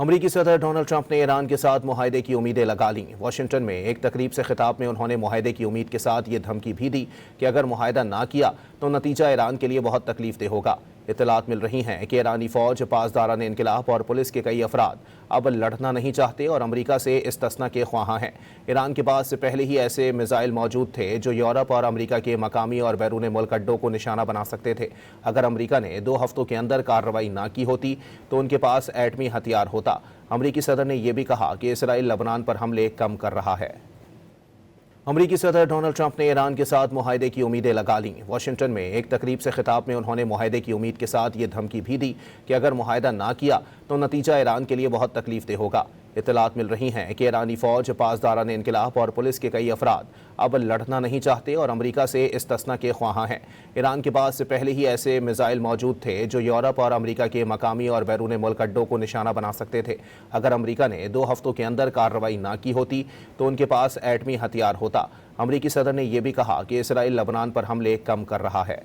امریکی صدر Donald Trump نے ایران کے ساتھ معاہدے کی امیدیں لگا لیں۔ واشنگٹن میں ایک تقریب سے خطاب میں انہوں نے معاہدے کی امید کے ساتھ یہ دھمکی بھی دی کہ اگر معاہدہ نہ کیا تو نتیجہ ایران کے لیے بہت تکلیف دہ ہوگا۔ اطلاعات مل رہی ہیں کہ ایرانی فوج، پاسداران انقلاب اور پولیس کے کئی افراد اب لڑنا نہیں چاہتے اور امریکہ سے استثنا کے خواہاں ہیں۔ ایران کے پاس پہلے ہی ایسے میزائل موجود تھے جو یورپ اور امریکہ کے مقامی اور بیرون ملک اڈوں کو نشانہ بنا سکتے تھے۔ اگر امریکہ نے 2 ہفتوں کے اندر کارروائی نہ کی ہوتی تو ان کے پاس ایٹمی ہتھیار ہوتا۔ امریکی صدر نے یہ بھی کہا کہ اسرائیل لبنان پر حملے کم کر رہا ہے۔ امریکی صدر ڈونلڈ ٹرمپ نے ایران کے ساتھ معاہدے کی امیدیں لگا لیں۔ واشنگٹن میں ایک تقریب سے خطاب میں انہوں نے معاہدے کی امید کے ساتھ یہ دھمکی بھی دی کہ اگر معاہدہ نہ کیا تو نتیجہ ایران کے لیے بہت تکلیف دہ ہوگا۔ اطلاعات مل رہی ہیں کہ ایرانی فوج، پاسداران انقلاب اور پولیس کے کئی افراد اب لڑنا نہیں چاہتے اور امریکہ سے استثنا کے خواہاں ہیں۔ ایران کے پاس پہلے ہی ایسے میزائل موجود تھے جو یورپ اور امریکہ کے مقامی اور بیرون ملک اڈوں کو نشانہ بنا سکتے تھے۔ اگر امریکہ نے 2 ہفتوں کے اندر کارروائی نہ کی ہوتی تو ان کے پاس ایٹمی ہتھیار ہوتا۔ امریکی صدر نے یہ بھی کہا کہ اسرائیل لبنان پر حملے کم کر رہا ہے۔